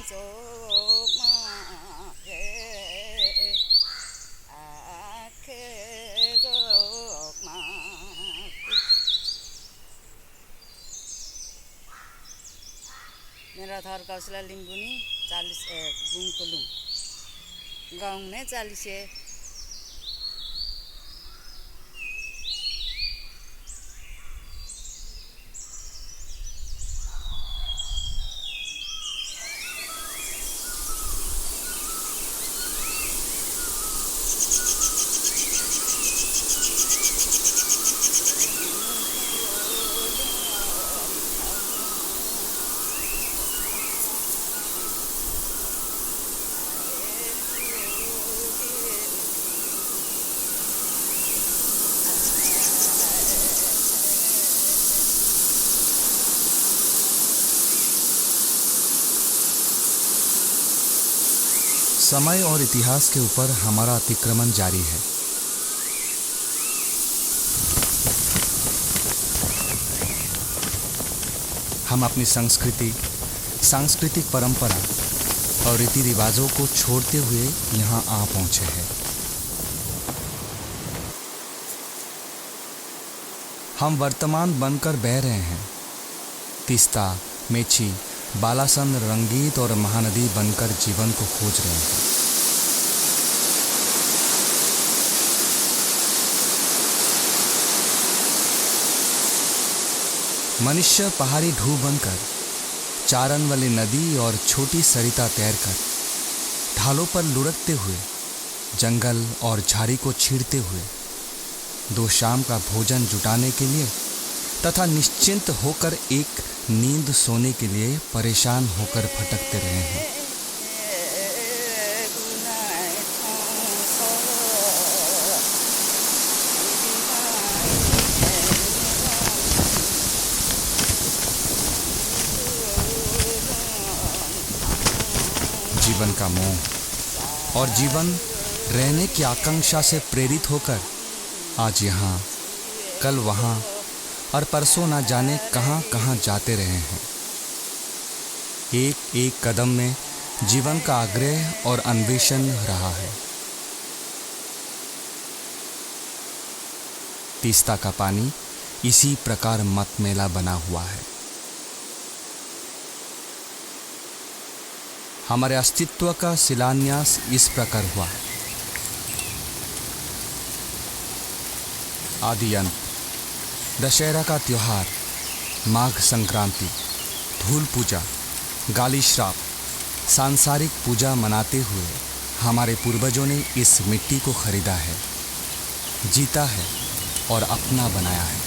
मेरा थर कसला लिंगुनी 40 बुंकुलुं गाँव ने 40 है। समय और इतिहास के ऊपर हमारा अतिक्रमण जारी है। हम अपनी संस्कृति, सांस्कृतिक परंपरा और रीति रिवाजों को छोड़ते हुए यहाँ आ पहुँचे हैं। हम वर्तमान बनकर बह रहे हैं। तीस्ता, मेची, बालासन, रंगीत और महानदी बनकर जीवन को खोज रहे हैं। मनुष्य पहाड़ी ढूंढ बनकर चारण वाली नदी और छोटी सरिता तैरकर ढालों पर लुढ़कते हुए जंगल और झाड़ी को छींटते हुए दो शाम का भोजन जुटाने के लिए तथा निश्चिंत होकर एक नींद सोने के लिए परेशान होकर भटकते रहे हैं। जीवन का मोह और जीवन रहने की आकांक्षा से प्रेरित होकर आज यहाँ, कल वहाँ और परसों ना जाने कहाँ कहाँ जाते रहे हैं। एक एक कदम में जीवन का आग्रह और अन्वेषण रहा है। तीस्ता का पानी इसी प्रकार मतमेला बना हुआ है। हमारे अस्तित्व का शिलान्यास इस प्रकार हुआ है। आदि अंत, दशहरा का त्योहार, माघ संक्रांति, धूल पूजा, गाली श्राप, सांसारिक पूजा मनाते हुए हमारे पूर्वजों ने इस मिट्टी को खरीदा है, जीता है और अपना बनाया है।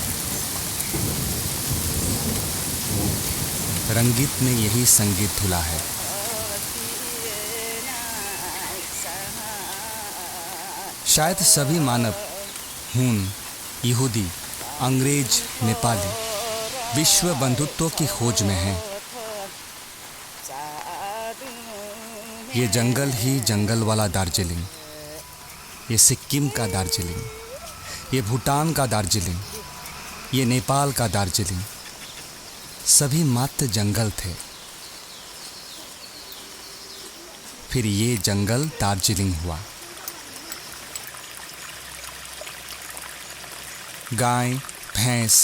रंगीत ने यही संगीत धुला है। शायद सभी मानव, हून, यहूदी, अंग्रेज, नेपाली विश्व बंधुत्व की खोज में हैं। ये जंगल ही जंगल वाला दार्जिलिंग, ये सिक्किम का दार्जिलिंग, ये भूटान का दार्जिलिंग, ये नेपाल का दार्जिलिंग, सभी मात्र जंगल थे। फिर ये जंगल दार्जिलिंग हुआ। गाय, भैंस,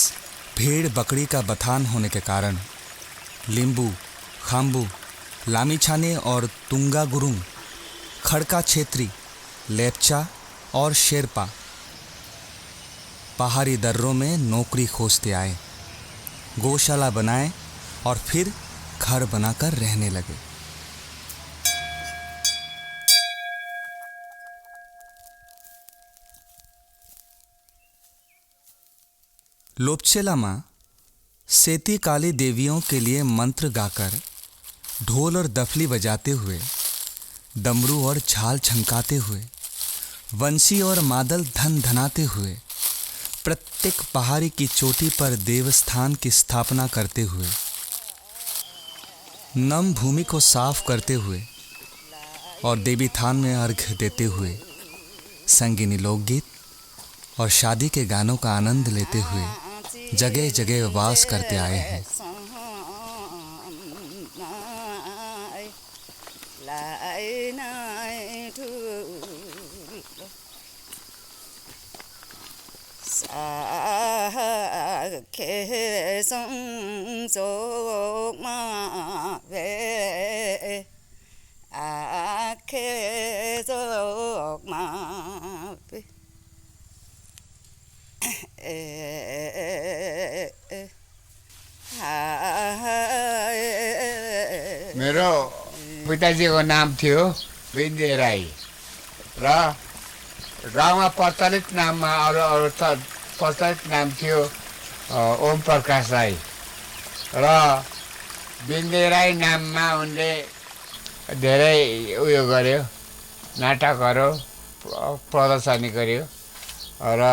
भेड़, बकरी का बथान होने के कारण लिंबू, खाम्बू, लामीछाने और तुंगा गुरुंग, खड़का क्षेत्री, लेप्चा और शेरपा पहाड़ी दर्रों में नौकरी खोजते आए, गौशाला बनाए और फिर घर बनाकर रहने लगे। लोप्चे लामा सेती काली देवियों के लिए मंत्र गाकर, ढोल और दफली बजाते हुए, डमरू और झाल झंकाते हुए, वंशी और मादल धन धनाते हुए, प्रत्येक पहाड़ी की चोटी पर देवस्थान की स्थापना करते हुए, नम भूमि को साफ करते हुए और देवी थान में अर्घ्य देते हुए संगीनी लोकगीत और शादी के गानों का आनंद लेते हुए जगह जगह वास करते आए हैं। लाई नै ठुलो साखे सँगमा भे आखे जोगमा भे मेरो पिताजीको नाम थियो विजय राई र गाउँमा प्रचलित नाममा अरू प्रचलित नाम थियो ओम प्रकाश राई र विजय राई नाममा उनले धेरै उयो गर्यो नाटकहरू प्रदर्शनी गर्यो र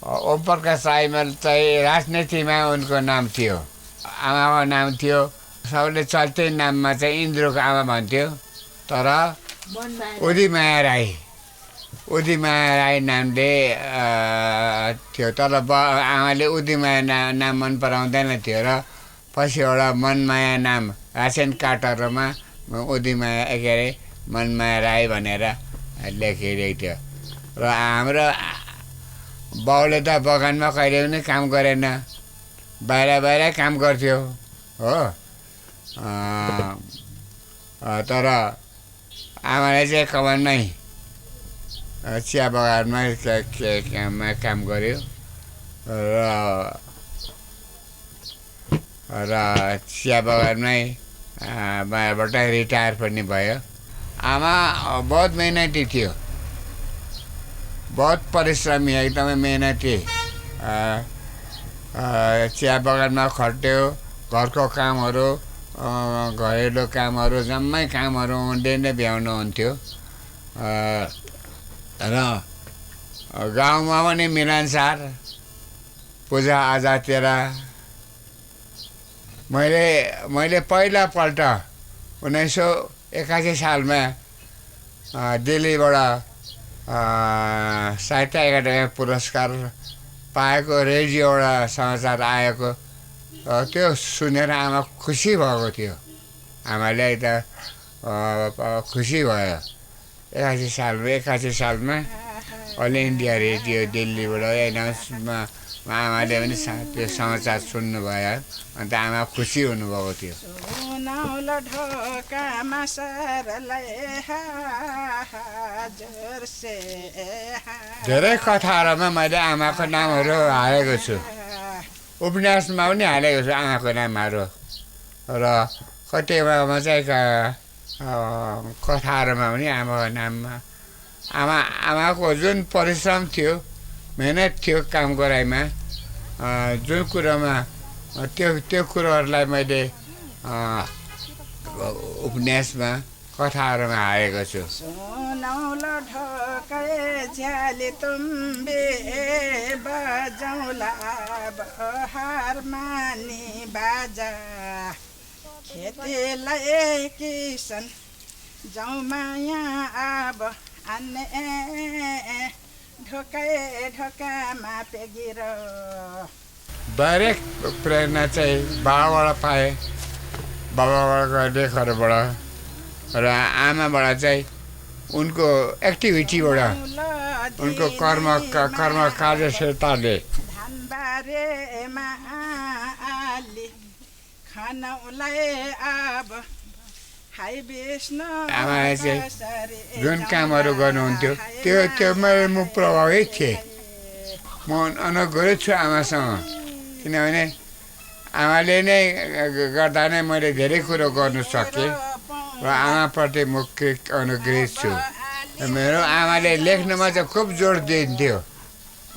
ओम प्रकाश राईमा चाहिँ राजनीतिमा उनको नाम थियो आमाको नाम थियो सबले चल्ते नाममा चाहिँ इन्द्रको आमा भन्थ्यो तर उदिमाया राई नामले थियो तर आमाले उदिमाया नाम मन पराउँदैन थियो र पछि एउटा मनमाया नाम रासन कार्डहरूमा उदिमाया के अरे मनमाया राई भनेर लेखिरहेको थियो र हाम्रो बाउले त बगानमा कहिले पनि काम गरेन बाहिर काम गर्थ्यो हो तर आमाले चाहिँ कमानमै चिया बगानमा काम गर्यो र चिया बगानमै बाहिरबाट रिटायर पनि भयो आमा बहुत मेहनती थियो बहुत परिश्रमी एकदमै मेहनती चिया बगानमा खट्यो घरको कामहरू घरेलु कामहरू जम्मै कामहरू उनले नै भ्याउनुहुन्थ्यो र गाउँमा पनि मिलनसार पूजाआजातिर मैले पहिलापल्ट 1981 सालमा दिल्लीबाट साहित्य एकाडेमी पुरस्कार पाएको रेडियोबाट समाचार आएको त्यो सुनेर आमा खुसी भएको थियो आमाले त खुसी भयो 81 सालमा अल इन्डिया रेडियो दिल्लीबाट एनाउन्समा आमाले पनि त्यो समाचार सुन्नुभयो अन्त आमा खुसी हुनुभएको थियो धेरै कथाहरूमा मैले आमाको नामहरू हालेको छु उपन्यासमा पनि हालेको छु आमाको नामहरू र कतिवटामा चाहिँ कथाहरूमा पनि आमाको नाममा आमाको जुन परिश्रम थियो मेहनत थियो काम गराइमा जुन कुरोमा त्यो कुरोहरूलाई मैले उपन्यासमा कथाहरूमा हालेको छु खेतीलाई किसन जाउमाया अब अन्ने ढोकामा पेगिर डाइरेक्ट प्रेरणा चाहिँ बाबाबाट पाएँ बाबाबाटको लेखहरूबाट र आमाबाट चाहिँ उनको एक्टिभिटीबाट उनको कर्म कार्यशीलताले धानबारेमा आली खानौलाई अब आमाले चाहिँ जुन कामहरू गर्नुहुन्थ्यो त्योमा म प्रभावित थिएँ म अनुग्रहित छु आमासँग किनभने आमाले नै गर्दा नै मैले धेरै कुरो गर्नु सकेँ र आमाप्रति म अनुग्रहित छु मेरो आमाले लेख्नमा चाहिँ खुब जोड दिन्थ्यो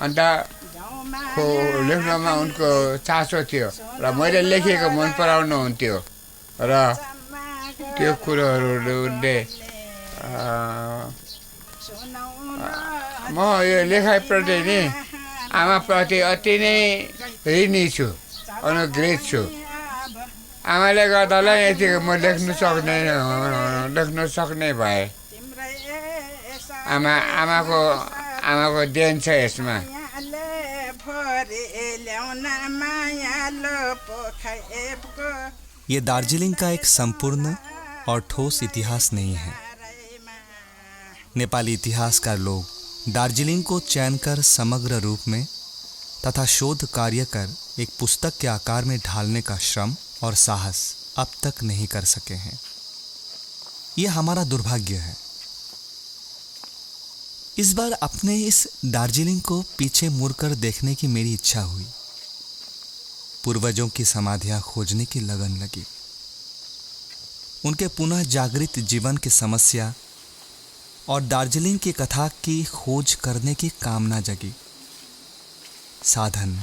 अन्त लेख्नमा उनको चासो थियो र मैले लेखेको मन पराउनुहुन्थ्यो र त्यो कुरोहरूले म यो लेखाइप्रति नि आमाप्रति अति नै ऋणी छु अनुग्रहित छु आमाले गर्दालाई यतिको म लेख्न सक्ने भए आमाको देन छ यसमा ये दार्जिलिंग का एक संपूर्ण और ठोस इतिहास नहीं है। नेपाली इतिहासकार लोग दार्जिलिंग को चयन कर समग्र रूप में तथा शोध कार्य कर एक पुस्तक के आकार में ढालने का श्रम और साहस अब तक नहीं कर सके हैं। यह हमारा दुर्भाग्य है। इस बार अपने इस दार्जिलिंग को पीछे मुड़कर देखने की मेरी इच्छा हुई। पूर्वजों की समाधियां खोजने की लगन लगी। उनके पुनः जागृत जीवन की समस्या और दार्जिलिंग की कथा की खोज करने की कामना जगी। साधन,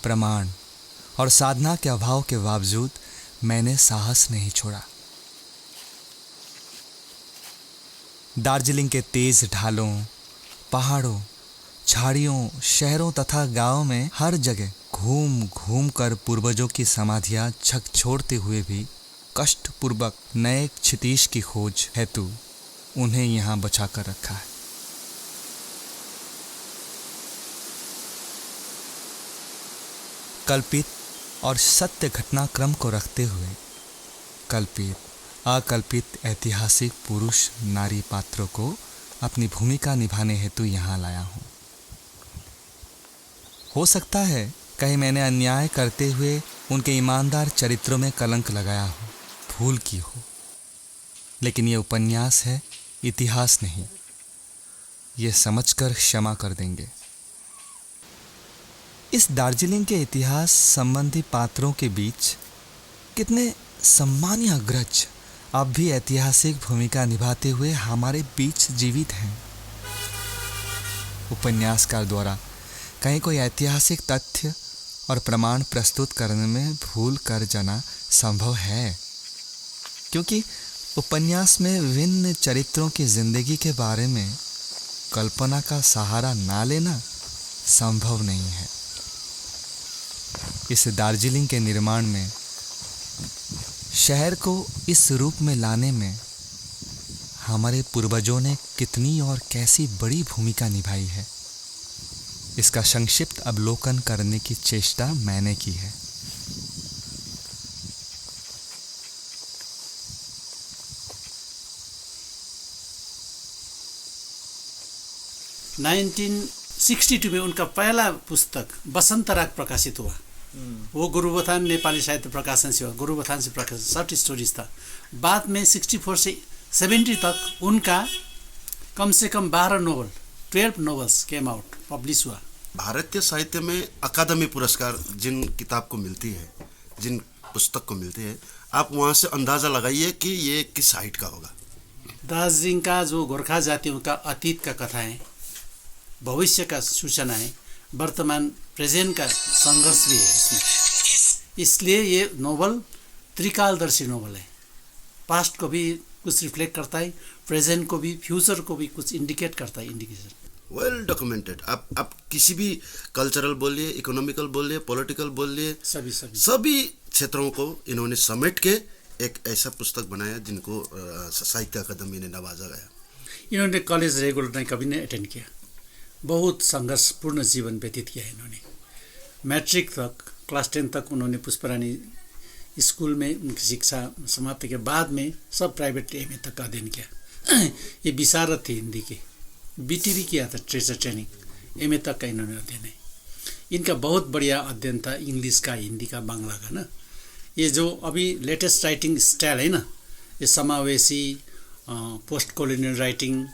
प्रमाण और साधना के अभाव के बावजूद मैंने साहस नहीं छोड़ा। दार्जिलिंग के तेज ढालों, पहाड़ों, झाड़ियों, शहरों तथा गांवों में हर जगह घूम घूम कर पूर्वजों की समाधियां झकझोरते हुए भी कष्टपूर्वक नए क्षितिज की खोज हेतु उन्हें यहां बचा कर रखा है। कल्पित और सत्य घटनाक्रम को रखते हुए कल्पित, अकल्पित ऐतिहासिक पुरुष नारी पात्रों को अपनी भूमिका निभाने हेतु यहाँ लाया हूँ। हो सकता है कहीं मैंने अन्याय करते हुए उनके ईमानदार चरित्रों में कलंक लगाया हो, भूल की हो, लेकिन ये उपन्यास है, इतिहास नहीं। ये समझकर क्षमा कर देंगे। इस दार्जिलिंग के इतिहास संबंधी पात्रों के बीच कितने सम्मानीय अग्रज अब भी ऐतिहासिक भूमिका निभाते हुए हमारे बीच जीवित हैं। उपन्यासकार द्वारा कहीं कोई ऐतिहासिक तथ्य और प्रमाण प्रस्तुत करने में भूल कर जाना संभव है, क्योंकि उपन्यास में विभिन्न चरित्रों की जिंदगी के बारे में कल्पना का सहारा ना लेना संभव नहीं है। इस दार्जिलिंग के निर्माण में, शहर को इस रूप में लाने में हमारे पूर्वजों ने कितनी और कैसी बड़ी भूमिका निभाई है, इसका संक्षिप्त अवलोकन करने की चेष्टा मैंने की है। नाइनटीन 62 में उनका पहला पुस्तक बसंत राग प्रकाशित हुआ। वो गुरुबथान नेपाली साहित्य प्रकाशन से हुआ, गुरुबथान से प्रकाशित, शॉर्ट स्टोरीज था। बाद में 64 से 70 तक उनका कम से कम 12 novel, 12 novels came out, publish हुआ। भारतीय साहित्य में अकादमी पुरस्कार जिन किताब को मिलती है, जिन पुस्तक को मिलती है, आप वहाँ से अंदाज़ा लगाइए कि ये किस हाइट का होगा। दार्जिलिंग का जो गोरखा जातियों का अतीत का कथाएं, भविष्य का सूचना है, वर्तमान प्रेजेंट का संघर्ष भी है इसमें। इसलिए ये नोवेल त्रिकालदर्शी नोवेल है। पास्ट को भी कुछ रिफ्लेक्ट करता है, प्रेजेंट को भी, फ्यूचर को भी कुछ इंडिकेट करता है, इंडिकेशन। Well documented. आप किसी भी कल्चरल बोलिए, इकोनॉमिकल बोलिए, पॉलिटिकल बोलिए, सभी क्षेत्रों को इन्होंने समेट के एक ऐसा पुस्तक बनाया जिनको साहित्य अकादमी ने नवाजा गया। इन्होंने कॉलेज रेगुलर नहीं कभी नहीं अटेंड किया। बहुत संघर्षपूर्ण जीवन व्यतीत किया इन्होंने। मैट्रिक तक, क्लास 10 तक उन्होंने पुष्परानी स्कूल में उनकी शिक्षा समाप्ति के बाद में सब प्राइवेट एमए तक का अध्ययन किया। ये विशारद थे हिंदी के, बीटी भी किया था, टीचर ट्रेनिंग, एमए तक का इन्होंने अध्ययन है। इनका बहुत बढ़िया अध्ययन था इंग्लिश का, हिंदी का, बांग्ला का ना। ये जो अभी लेटेस्ट राइटिंग स्टाइल है ना, ये समावेशी, post colonial writing,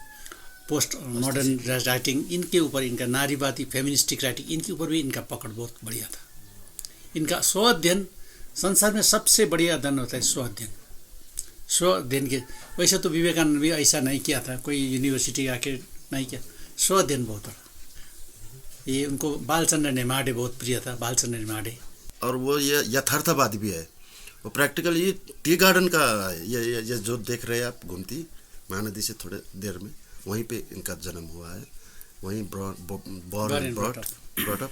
post modern writing, इनके ऊपर, इनका नारीवादी फेमिनिस्टिक राइटिंग, इनके ऊपर भी इनका पकड़ बहुत बढ़िया था। इनका स्व अध्ययन, संसार में सबसे बढ़िया अध्ययन होता है स्व अध्ययन। स्व अध्ययन के वैसे तो विवेकानंद भी ऐसा नहीं किया था, कोई यूनिवर्सिटी आके नहीं किया, स्व अध्ययन बहुत बड़ा। ये उनको बालचंद्र नेमाडे बहुत प्रिय था, बालचंद्र नेमाडे। और वो ये यथार्थवादी भी है, वो प्रैक्टिकल। ये टी गार्डन का ये जो देख रहे हैं आप, घूमती महानदी से थोड़े देर में, वहीं पे इनका जन्म हुआ है, वहीं ब्रॉट अप।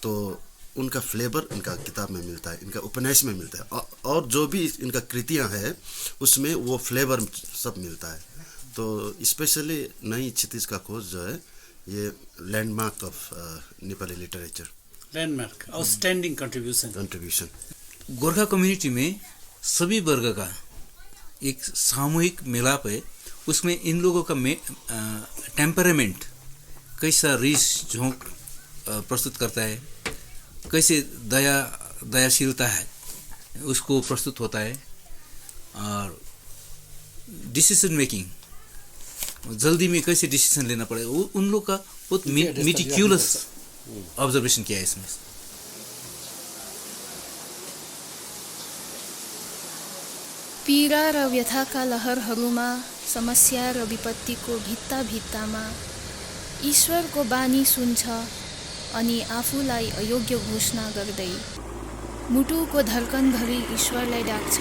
तो उनका फ्लेवर इनका किताब में मिलता है, इनका उपन्यास में मिलता है, और जो भी इनका कृतियां हैं उसमें वो फ्लेवर सब मिलता है। तो स्पेशली नई क्षितिज का खोज जो है, ये landmark of Nepali literature, landmark, outstanding contribution. Gorkha community में सभी वर्ग का एक सामूहिक मिलाप है, उसमें इन लोगों का टेम्परामेंट कैसा रीस झोंक प्रस्तुत करता है, कैसे दयाशीलता है उसको प्रस्तुत होता है, और डिसीजन मेकिंग जल्दी में कैसे डिसीजन लेना पड़े, वो उन लोग का बहुत मिटिक्युलस ऑब्जर्वेशन किया है इसमें। पीडा र व्यथाका लहरहरूमा, समस्या र विपत्तिको भित्ता भित्तामा ईश्वरको बानी सुन्छ अनि आफूलाई अयोग्य घोषणा गर्दै मुटुको धड्कनभरि ईश्वरलाई डाक्छ,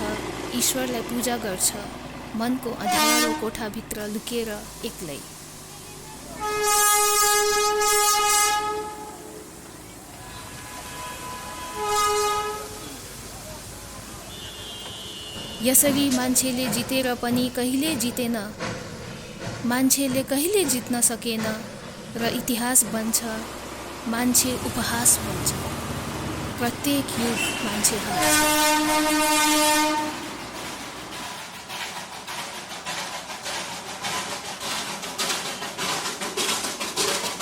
ईश्वरलाई पूजा गर्छ, मनको अँध्यारो कोठाभित्र लुकेर एक्लै। यसरी मान्छेले जितेर पनि कहिले जितेन, मान्छेले कहिले जित्न सकेन र इतिहास बन्छ, मान्छे उपहास बन्छ। प्रत्येक युग मान्छे हार्छ।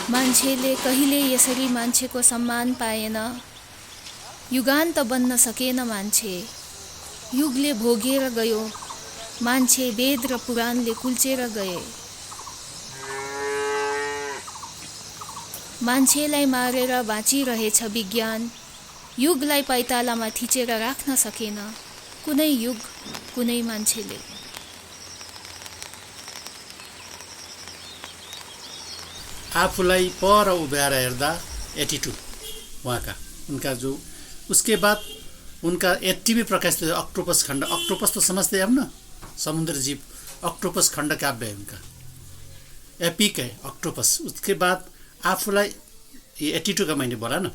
मान्छेले कहिले यसरी मान्छेको सम्मान पाएन, युगान्त बन्न सकेन मान्छे। युगले भोगेर गयो, मान्छे वेद र पुराणले कुल्चेर गए। मान्छेलाई मारेर बाँचिरहेछ विज्ञान, युगलाई पैतालामा थिचेर राख्न सकेन कुनै युग कुनै मान्छेले। आफूलाई पर उभ्याएर हेर्दा एटिट्युड वहाँका उनका जो, उसके बाद उनका एट्टी में प्रकाशित अक्टोपस खंड, अक्टोपस तो समझते हैं हम ना, समुद्र जीव, अक्टोपस खंड काव्य है उनका, एपिक है अक्टोपस। उसके बाद आफूलाई ये एटिट्युड का मैंने बोला ना,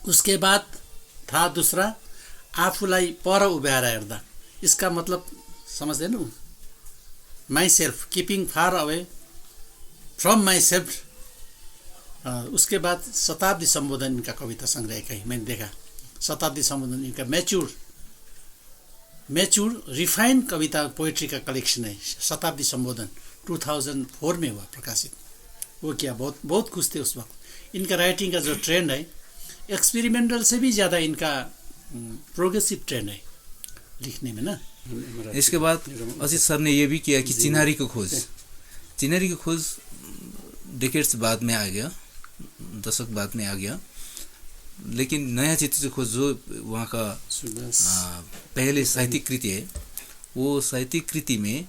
उसके बाद था दूसरा आफूलाई पर उभ्याएर हेर्दा, इसका मतलब समझते ना, my self, keeping far away from my self. उसके बाद शताब्दी संबोधन इनका कविता संग्रह का ही मैंने देखा, शताब्दी संबोधन इनका मैच्योर रिफाइंड कविता पोइट्री का कलेक्शन है। शताब्दी संबोधन 2004 में हुआ प्रकाशित। वो क्या बहुत खुश थे उस वक्त। इनका राइटिंग का जो ट्रेंड है एक्सपेरिमेंटल से भी ज़्यादा इनका प्रोग्रेसिव ट्रेंड है लिखने में ना। इसके बाद असित सर ने ये भी किया कि चिन्हारी की खोज डिकेड्स बाद में आ गया, दशक बाद में आ गया, लेकिन नया चित्र की खोज जो वहाँ का पहले साहित्यिक कृति है, वो साहित्यिक कृति में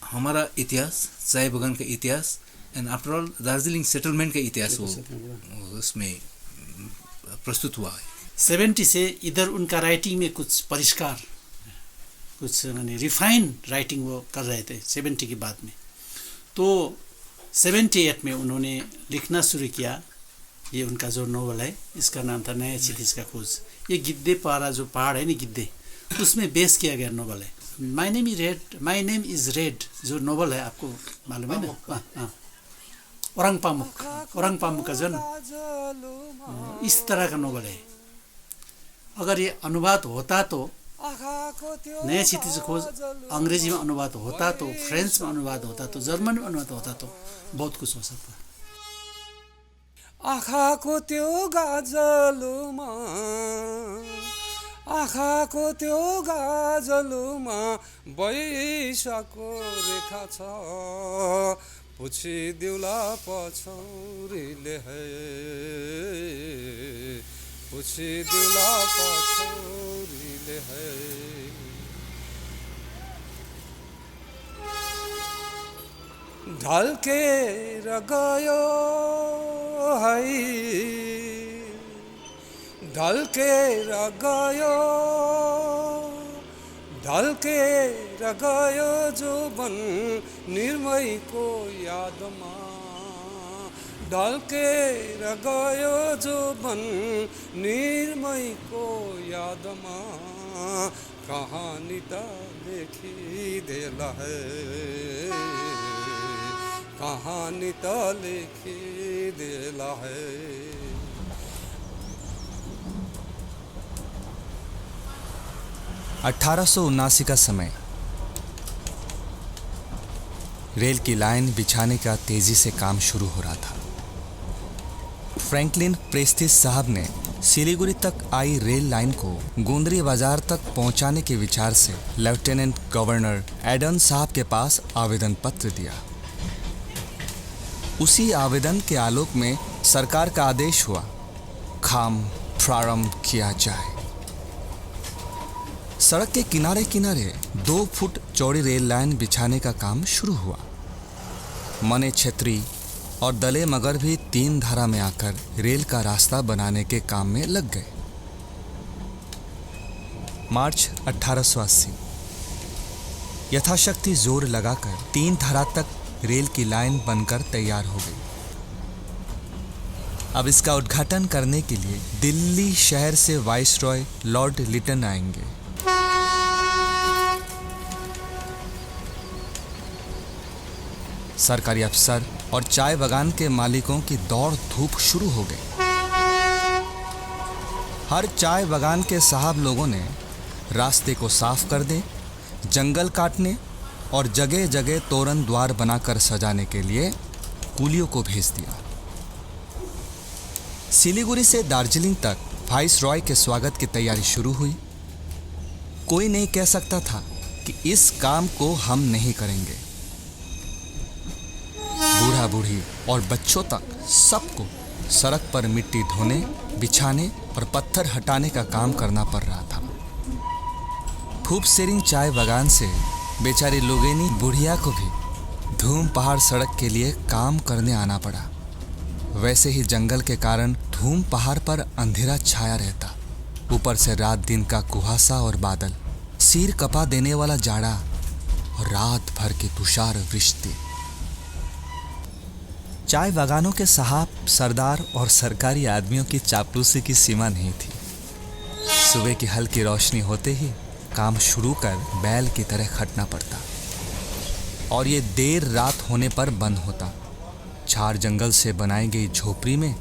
हमारा इतिहास, चाय बगान का इतिहास and after all Darjeeling settlement का इतिहास वो उसमें प्रस्तुत हुआ है। 70 से इधर उनका राइटिंग में कुछ परिष्कार, कुछ माने रिफाइन राइटिंग वो कर रहे थे 70 के बाद में। तो 78 में उन्होंने लिखना शुरू किया। ये उनका जो नोवेल है, इसका नाम था नया क्षितिज का खोज। ये गिद्धे पारा जो पहाड़ है ना गिद्धे, उसमें बेस किया गया नोवेल है। माई नेम इज रेड जो नोवेल है, आपको मालूम है ना, औरंग पामुक का जो इस तरह का नोवेल है। अगर ये अनुवाद होता तो, नया क्षितिज खोज अंग्रेजी में अनुवाद होता तो, फ्रेंच में अनुवाद होता तो, जर्मन में अनुवाद होता तो बहुत कुछ हो सकता। आँखाको त्यो गाजलुमा, आँखाको त्यो गाजलुमा बैशाको रेखा छ, पुछिदिउला पछौरीले है, पुछिदिउला पछौरीले है। ढल्केर गयो है, ढल्केर गयो, ढल्केर गयो जोबन निर्मयको यादमा, ढल्केर गयो जोबन निर्मयको यादमा, कहानी त लेखिदेला है, कहानी त लेखिदेला है। 1879 का समय रेल की लाइन बिछाने का तेजी से काम शुरू हो रहा था। फ्रैंकलिन प्रेस्टिस साहब ने सिलीगुड़ी तक आई रेल लाइन को गोंदरी बाजार तक पहुंचाने के विचार से लेफ्टिनेंट गवर्नर एडन साहब के पास आवेदन पत्र दिया। उसी आवेदन के आलोक में सरकार का आदेश हुआ, काम प्रारंभ किया जाए। सड़क के किनारे किनारे 2 फुट चौड़ी रेल लाइन बिछाने का काम शुरू हुआ। मने छेत्री और दले मगर भी 3 धारा में आकर रेल का रास्ता बनाने के काम में लग गए। मार्च 1880 यथाशक्ति जोर लगाकर 3 धारा तक रेल की लाइन बनकर तैयार हो गई। अब इसका उद्घाटन करने के लिए दिल्ली शहर से वाइसरॉय लॉर्ड लिटन आएंगे। सरकारी अफसर और चाय बागान के मालिकों की दौड़ धूप शुरू हो गई। हर चाय बागान के साहब लोगों ने रास्ते को साफ कर दे, जंगल काटने और जगह जगह तोरण द्वार बनाकर सजाने के लिए कूलियों को भेज दिया। सिलीगुड़ी से दार्जिलिंग तक वाइसरॉय के स्वागत की तैयारी शुरू हुई। कोई नहीं कह सकता था कि इस काम को हम नहीं करेंगे। बूढ़ा बूढ़ी और बच्चों तक सबको सड़क पर मिट्टी धोने, बिछाने और पत्थर हटाने का काम करना पड़ रहा था। फूप सेरिंग चाय बागान से बेचारी लोगेनी बुढ़िया को भी धूम पहाड़ सड़क के लिए काम करने आना पड़ा। वैसे ही जंगल के कारण धूम पहाड़ पर अंधेरा छाया रहता। ऊपर से रात दिन का कुहासा और बादल, सिर कपा देने वाला जाड़ा और रात भर की तुषार वृष्टि। चाय बागानों के साहब, सरदार और सरकारी आदमियों की चापलूसी की सीमा नहीं थी। सुबह की हल्की रोशनी होते ही काम शुरू कर बैल की तरह खटना पड़ता और ये देर रात होने पर बंद होता। झाड़ जंगल से बनाई गई झोपड़ी में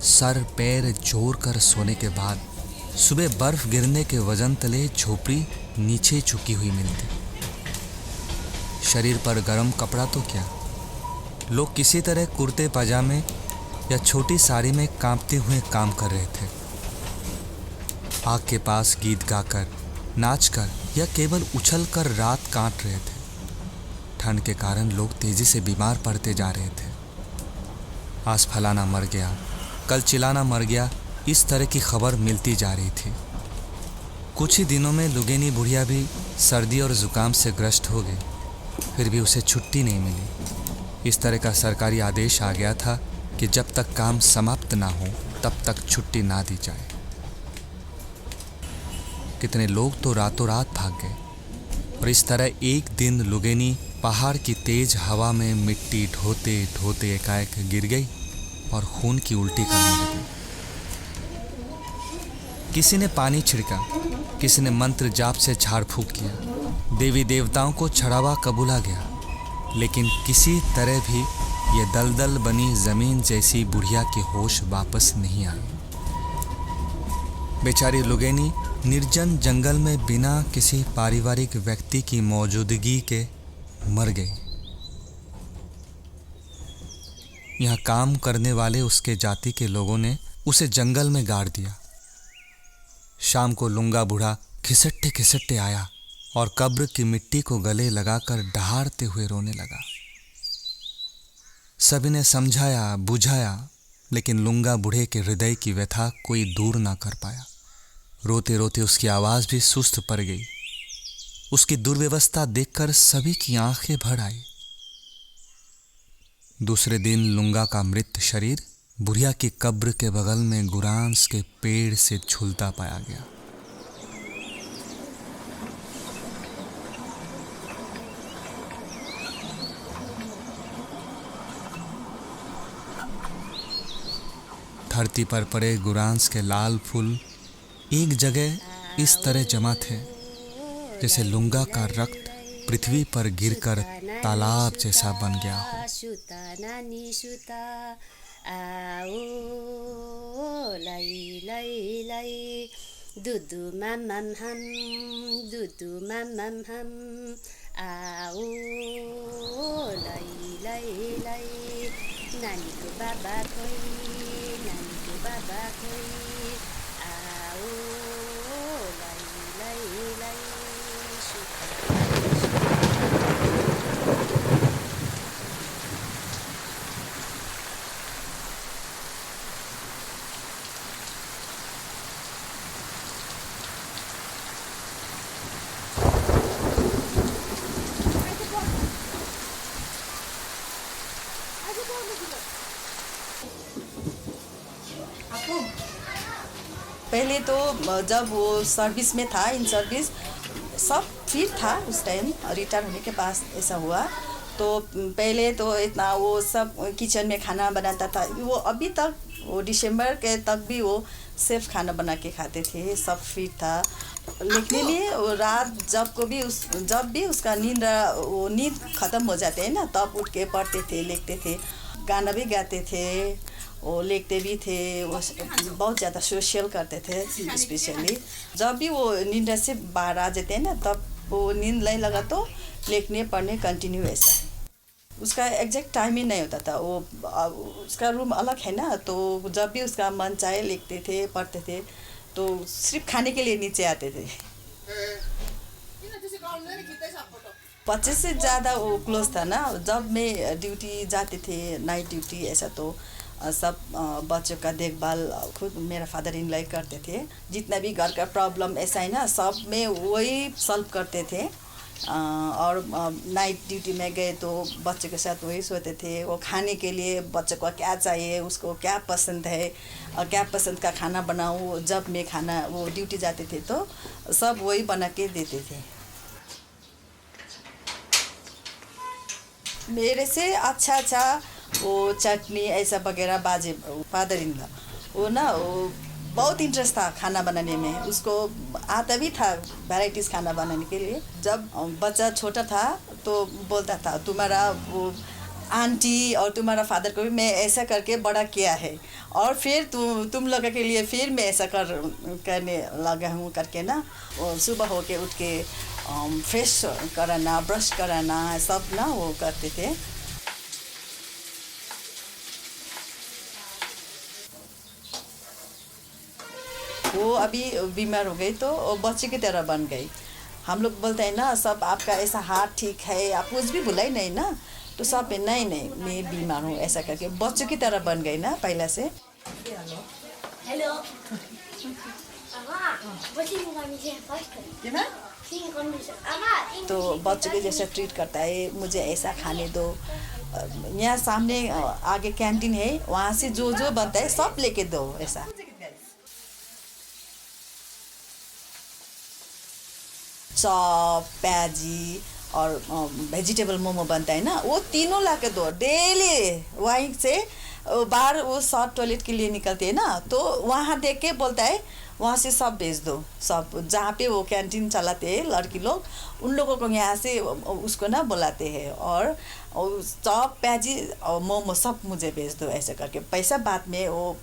सर पैर जोड़ कर सोने के बाद सुबह बर्फ गिरने के वजन तले झोपड़ी नीचे झुकी हुई मिलती। शरीर पर गर्म कपड़ा तो क्या, लोग किसी तरह कुर्ते पजामे या छोटी साड़ी में कांपते हुए काम कर रहे थे। आग के पास गीत गाकर, नाचकर या केवल उछलकर रात काट रहे थे। ठंड के कारण लोग तेजी से बीमार पड़ते जा रहे थे। आज फलाना मर गया, कल चिलाना मर गया, इस तरह की खबर मिलती जा रही थी। कुछ ही दिनों में लुगेनी बुढ़िया भी सर्दी और जुकाम से ग्रस्त हो गई, फिर भी उसे छुट्टी नहीं मिली। इस तरह का सरकारी आदेश आ गया था कि जब तक काम समाप्त ना हो तब तक छुट्टी ना दी जाए। कितने लोग तो रातों रात भाग गए और इस तरह एक दिन लुगेनी पहाड़ की तेज हवा में मिट्टी ढोते ढोते एकाएक गिर गई और खून की उल्टी करने लगी। किसी ने पानी छिड़का, किसी ने मंत्र जाप से झाड़ फूंक किया। देवी देवताओं को चढ़ावा कबूला गया, लेकिन किसी तरह भी ये दलदल बनी जमीन जैसी बुढ़िया की होश वापस नहीं आई। बेचारी लुगेनी निर्जन जंगल में बिना किसी पारिवारिक व्यक्ति की मौजूदगी के मर गई। यहाँ काम करने वाले उसके जाति के लोगों ने उसे जंगल में गाड़ दिया। शाम को लुंगा बूढ़ा खिसटते खिसटते आया और कब्र की मिट्टी को गले लगाकर डहारते हुए रोने लगा। सभी ने समझाया बुझाया, लेकिन लुंगा बूढ़े के हृदय की व्यथा कोई दूर ना कर पाया। रोते रोते उसकी आवाज़ भी सुस्त पड़ गई। उसकी दुर्व्यवस्था देखकर सभी की आंखें भर आई। दूसरे दिन लुंगा का मृत शरीर बुढ़िया की कब्र के बगल में गुरांस के पेड़ से झूलता पाया गया। धरती पर पड़े गुरांस के लाल फूल एक जगह इस तरह जमा थे जैसे लुंगा का रक्त पृथ्वी पर गिरकर तालाब जैसा बन गया हो। दुदु मम हम दुदु मम हम आओ नानीको बाबा खोइ नानीको बाबा खोइ आओ लै लै लै पहले तो जब वो सर्विस में था, इन सर्विस सब फिट था उस टाइम, रिटायर होने के बाद ऐसा हुआ। तो पहले तो इतना वो सब किचन में खाना बनाता था, वो अभी तक वो दिसंबर के तक भी वो सिर्फ खाना बना के खाते थे, सब फिट था। लिखने लिए वो रात जब भी उसका नींद ख़त्म हो जाते हैं ना, तब उठ के पढ़ते थे, लिखते थे, गाना भी गाते थे, वो लिखते भी थे। वो बहुत ज़्यादा सोशल करते थे। स्पेशली जब भी वो नींद से बाहर आ जाते हैं ना, तब वो नींद नहीं लगा तो लिखने पढ़ने कंटिन्यू ऐसा है। उसका एग्जैक्ट टाइम ही नहीं होता था। वो उसका रूम अलग है ना, तो जब भी उसका मन चाहे लिखते थे, पढ़ते थे। तो सिर्फ खाने के लिए नीचे आते थे। 25 से ज़्यादा वो क्लोज था ना। जब मैं ड्यूटी जाते थे, नाइट ड्यूटी ऐसा, तो सब बच्चों का देखभाल खुद मेरा फादर इन लॉ करते थे। जितना भी घर का प्रॉब्लम ऐसा है ना, सब में वही सॉल्व करते थे। और नाइट ड्यूटी में गए तो बच्चे के साथ वही सोते थे। वो खाने के लिए बच्चे को क्या चाहिए, उसको क्या पसंद है और क्या पसंद का खाना बनाऊँ। जब मैं खाना वो ड्यूटी जाते थे तो सब वही बना के देते थे। मेरे से अच्छा वो चटनी ऐसा वगैरह बाजे फादर इन लॉ, वो ना वो बहुत इंटरेस्ट था खाना बनाने में। उसको आता भी था वैराइटीज़ खाना बनाने के लिए। जब बच्चा छोटा था तो बोलता था, तुम्हारा वो आंटी और तुम्हारा फादर को भी मैं ऐसा करके बड़ा किया है, और फिर तुम लोगों के लिए फिर मैं ऐसा करने लगा हूँ करके ना। सुबह होके उठ के फ्रेश कराना, ब्रश कराना, सब ना वो करते थे। वो अभी बीमार हो गई तो बच्चे की तरह बन गई। हम लोग बोलते हैं ना, सब आपका ऐसा हाथ ठीक है, आप कुछ भी भुलाई नहीं ना, तो सब नहीं मैं बीमार हूँ ऐसा करके बच्चों की तरह बन गई ना पहले से। हेलो तो बच्चों के जैसे ट्रीट करता है, मुझे ऐसा खाने दो। यहाँ सामने आगे कैंटीन है, वहाँ से जो बनता है सब लेके दो ऐसा। चॉप, प्याजी और वेजिटेबल मोमो बनता है ना, वो तीनों ला के दो डेली। वहीं से बाहर वो शॉर्ट टॉयलेट के लिए निकलते हैं ना, तो वहाँ देख के बोलता है वहाँ से सब भेज दो। सब जहाँ पे वो कैंटीन चलाते हैं लड़की लोग, उन लोगों को यहाँ से उसको ना बुलाते हैं, और चॉप, प्याजी और मोमो सब मुझे भेज दो ऐसे करके। पैसा बाद में वो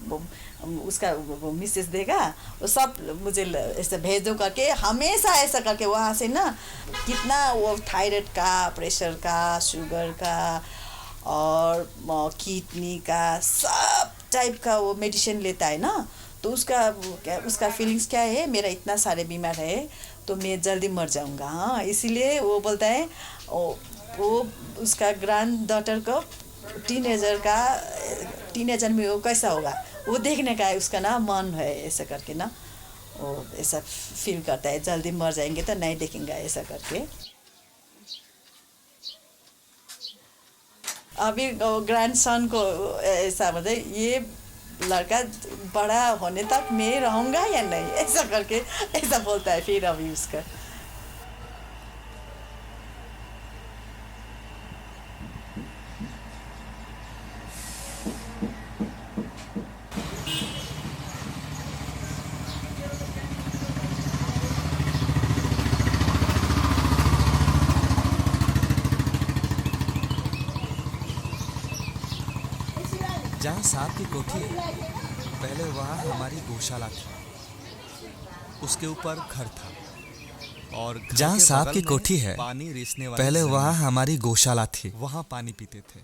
उसका वो मिसेस देगा, वो सब मुझे ऐसे भेज दो करके हमेशा ऐसा करके। वहाँ से ना कितना वो थायराइड का, प्रेशर का, शुगर का और किडनी का सब टाइप का वो मेडिसिन लेता है ना। तो उसका फीलिंग्स क्या है, मेरा इतना सारे बीमार है तो मैं जल्दी मर जाऊंगा। हाँ, इसीलिए वो बोलता है वो उसका ग्रैंड डॉटर को टीनेजर में वो कैसा होगा वो देखने का है, उसका ना मन है ऐसा करके ना। वो ऐसा फील करता है जल्दी मर जाएंगे तो नहीं देखेंगे ऐसा करके। अभी ग्रैंड सन को ऐसा मतलब ये लड़का बड़ा होने तक मैं रहूँगा या नहीं ऐसा करके ऐसा बोलता है फिर अभी उसका। जहाँ सांप की कोठी है, पहले वहाँ हमारी गौशाला थी, उसके ऊपर घर था। और जहाँ सांप की कोठी है, पहले वहाँ हमारी गौशाला थी, वहाँ पानी पीते थे।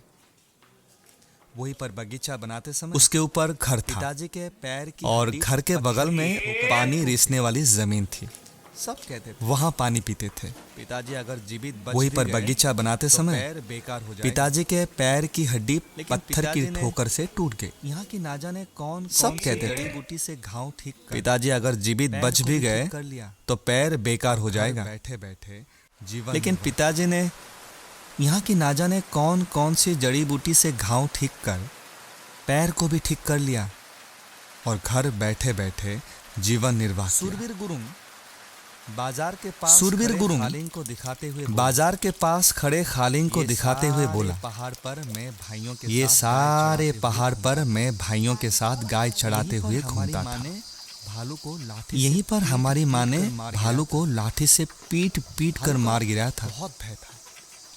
वहीं पर बगीचा बनाते समय उसके ऊपर घर था। पिताजी के पैर की और घर के बगल में पानी रिसने वाली जमीन थी। सब कहते थे वहाँ पानी पीते थे। पिताजी अगर जीवित बच वहीं पर बगीचा बनाते समय पैर बेकार हो जाए। पिताजी के पैर की हड्डी पत्थर की ठोकर से टूट गई। यहाँ की ना जाने कौन सब कहते थे जड़ी बूटी से घाव ठीक कर। पिताजी अगर जीवित बच भी गए कर लिया तो पैर बेकार हो जाएगा। बैठे बैठे जीवन। लेकिन पिताजी ने यहाँ की ना जाने कौन कौन सी जड़ी बूटी से घाव ठीक कर पैर को भी ठीक कर लिया और घर बैठे बैठे जीवन निर्वाह। सूरवीर गुरुंग बाजार के पास खालिंग को दिखाते हुए बाजार के पास खड़े खालिंग को दिखाते हुए बोला, पहाड़ पर मैं भाइयों के ये सारे पहाड़ पर मैं भाइयों के साथ गाय चढ़ाते हुए घूमता था। भालू को लाठी यहीं पर हमारी माँ ने भालू को लाठी से पीट पीट कर मार गिराया था। बहुत भय था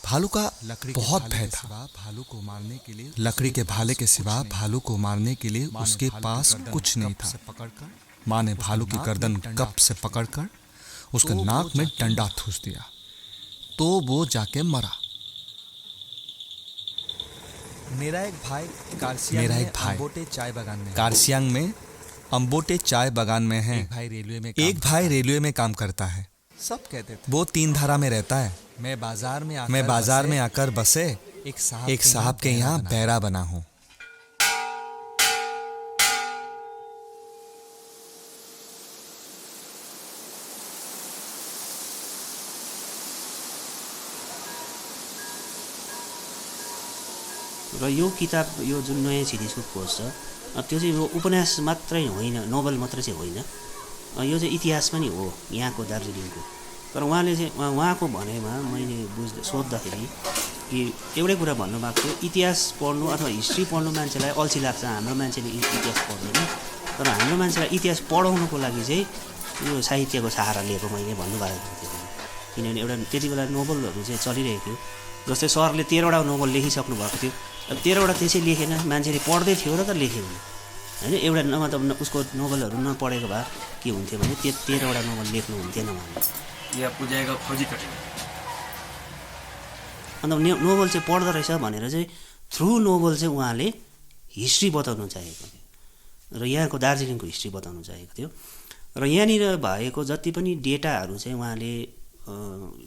भालू का, लकड़ी बहुत भय था भालू को मारने के लिए। लकड़ी के भाले के सिवा भालू को मारने के लिए उसके पास कुछ नहीं था। पकड़कर माँ ने भालू की गर्दन कप से पकड़कर उसके नाक में डंडा ठूस दिया तो वो जाके मरा। मेरा एक भाई अम्बोटे चाय बागान में कारसियांग में अम्बोटे चाय बागान में है। एक भाई रेलवे में काम करता है। सब कहते थे वो 3 धारा में रहता है। मैं बाजार में आकर बसे एक साहब के यहाँ बैरा बना हूँ। र यो किताब यो जुन नयाँ सिरिजको खोज छ त्यो चाहिँ यो उपन्यास मात्रै होइन, नोभल मात्रै चाहिँ होइन, यो चाहिँ इतिहास पनि हो यहाँको दार्जिलिङको। तर उहाँले चाहिँ उहाँको भनाइमा मैले सोद्धाखेरि कि एउटै कुरा भन्नुभएको थियो, इतिहास पढ्नु अथवा हिस्ट्री पढ्नु मान्छेलाई अल्छी लाग्छ, हाम्रो मान्छेले इतिहास पढ्दैन। तर हाम्रो मान्छेलाई इतिहास पढाउनुको लागि चाहिँ यो साहित्यको सहारा लिएको मैले भन्नुभएको थियो। किनभने एउटा त्यति बेला नोभलहरू चाहिँ चलिरहेको थियो। जस्तै सरले 13वटा नोभल लेखिसक्नु भएको थियो, अब 13वटा त्यसै लेखेन, मान्छेले पढ्दै थियो र त लेखेन होइन। एउटा मतलब उसको नोभलहरू नपढेको भए के हुन्थ्यो भने 13वटा नोभल लेख्नु हुन्थेन उहाँले। अन्त नोभल चाहिँ पढ्दो रहेछ भनेर चाहिँ थ्रु नोभल चाहिँ उहाँले हिस्ट्री बताउनु चाहेको थियो र यहाँको दार्जिलिङको हिस्ट्री बताउनु चाहेको थियो। र यहाँनिर भएको जति पनि डेटाहरू चाहिँ उहाँले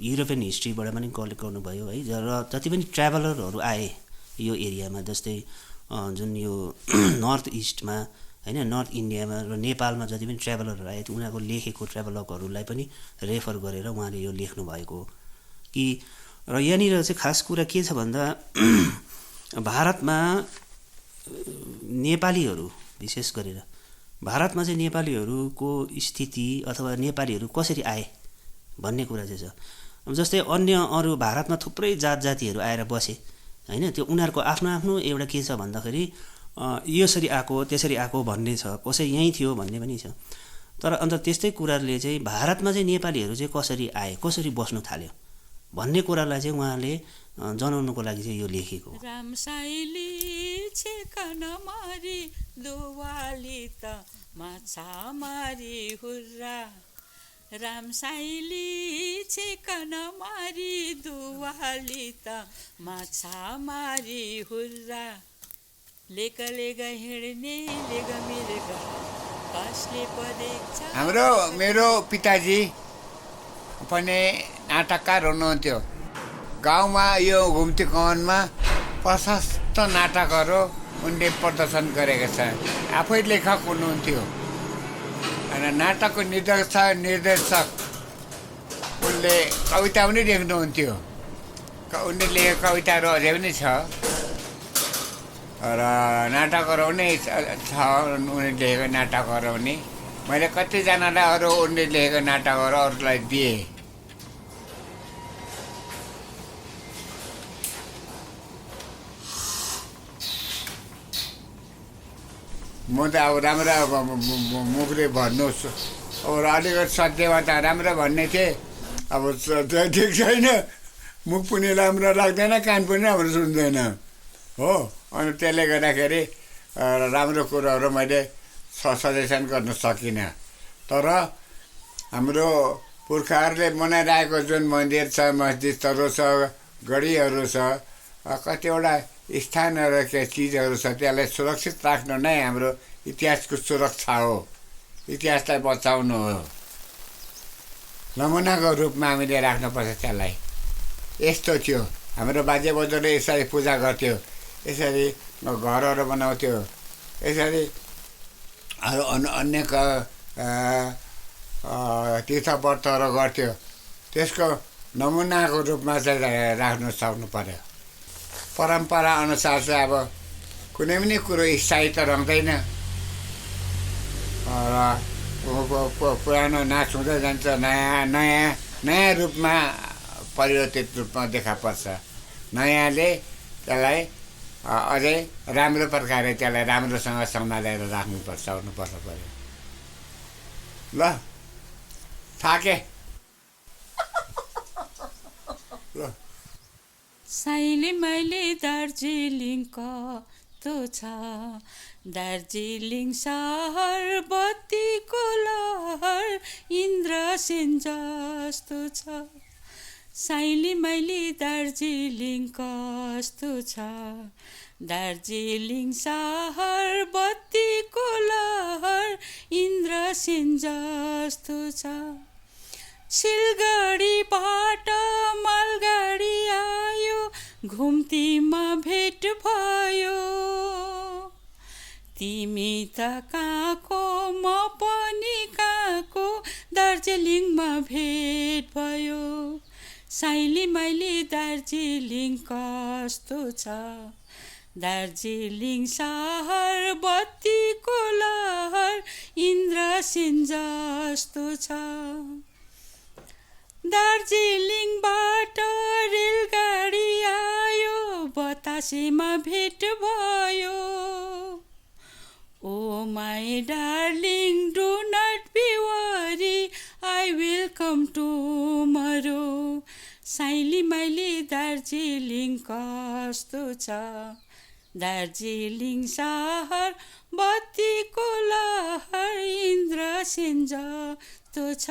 युरोपियन हिस्ट्रीबाट पनि कलेक्ट गर्नुभयो है। र जति पनि ट्राभलरहरू आए यो एरियामा, जस्तै जुन यो नर्थ इस्टमा होइन, नर्थ इन्डियामा र नेपालमा जति पनि ट्राभलरहरू आए उनीहरूको लेखेको ट्राभलगहरूलाई पनि रेफर गरेर उहाँले यो लेख्नु भएको कि। र यहाँनिर चाहिँ खास कुरा के छ भन्दा भारतमा नेपालीहरू विशेष गरेर भारतमा चाहिँ नेपालीहरूको स्थिति अथवा नेपालीहरू कसरी आए भन्ने कुरा चाहिँ छ। जस्तै अन्य अरू भारतमा थुप्रै जात जातिहरू आएर बसे होइन, त्यो उनीहरूको आफ्नो आफ्नो एउटा के छ भन्दाखेरि यसरी आएको त्यसरी आएको भन्ने छ, कसै यहीँ थियो भन्ने पनि छ। तर अन्त त्यस्तै कुराले चाहिँ भारतमा चाहिँ नेपालीहरू चाहिँ कसरी आए, कसरी बस्नु थाल्यो भन्ने कुरालाई चाहिँ उहाँले जनाउनुको लागि चाहिँ यो लेखेको। रामसाइली छेकन मारी दुवाली त माछा मारी हुर्रा, रामसाइली छेकन मारी दुवाली त माछा मारी हुर्रा, लेक लेग हिँड्ने लेग मिर्गा कसले परेछ। मेरो पिताजी पनि नाटककार हुनुहुन्थ्यो। गाउँमा यो घुम्ती कमानमा प्रशस्त नाटकहरू उनले प्रदर्शन गरेका छन्। आफै लेखक हुनुहुन्थ्यो अनि नाटकको निर्देशक उनले कविता पनि लेख्नुहुन्थ्यो। उनले लेखेको कविताहरू अझै पनि छ र नाटकहरू पनि छ। उनले लेखेको नाटकहरू पनि मैले कतिजनालाई अरू उनले लेखेको नाटकहरू अरूलाई दिएँ। म त अब राम्रो मुखले भन्नुहोस्, अब अलिकति सत्यमा त राम्रो भन्ने थिएँ, अब ठिक छैन, मुख पनि राम्रो लाग्दैन, कान पनि राम्रो सुन्दैन हो। अनि त्यसले गर्दाखेरि राम्रो कुरोहरू मैले सजेसन गर्न सकिनँ। तर हाम्रो पुर्खाहरूले बनाइरहेको जुन मन्दिर छ, मस्जिदहरू छ, गढीहरू छ, कतिवटा स्थानहरू के चिजहरू छ त्यसलाई सुरक्षित राख्नु नै हाम्रो इतिहासको सुरक्षा हो, इतिहासलाई बचाउनु हो। नमुनाको रूपमा हामीले राख्नुपर्छ त्यसलाई। यस्तो थियो हाम्रो बाजे बोजूले, यसरी पूजा गर्थ्यो, यसरी घरहरू बनाउँथ्यो, यसरी अरू अन्य तीर्थव्रतहरू गर्थ्यो। त्यसको नमुनाको रूपमा चाहिँ राख्नु सक्नु पर्यो। परम्परा अनुसार चाहिँ अब कुनै पनि कुरो स्थायी त रहँदैन र पुरानो नाच हुँदै जान्छ, नयाँ रूपमा परिवर्तित रूपमा देखा पर्छ। नयाँले त्यसलाई अझै राम्रो प्रकारले त्यसलाई राम्रोसँग सम्हालेर राख्नुपर्छ, हुनुपर्छ पर्यो। ल थाके ल। साइली मैले दार्जिलिङ कस्तो छ, दार्जिलिङ सहर बत्तीको लहर इन्द्रसेन जस्तो छ। साइली मैले दार्जिलिङ कस्तो छ, दार्जिलिङ सहर बत्तीको लहर इन्द्रसेन जस्तो छ। सिलगढीबाट मालगाडी आयो, घुम्तीमा भेट भयो। तिमी त कहाँको म पनि कहाँको, दार्जिलिङमा भेट भयो। साइली मैले दार्जिलिङ कस्तो छ, दार्जिलिङ सहर बत्तीको लहर इन्द्रसेन जस्तो छ। दार्जिलिङबाट रेलगाडी आयो, बतासेमा भेट भयो। Oh my darling do not be worry, I will come tomorrow. साइली मैले दार्जिलिङ कस्तो छ, दार्जिलिङ सहर बत्तीको लहर इन्द्रसेन जस्तो छ।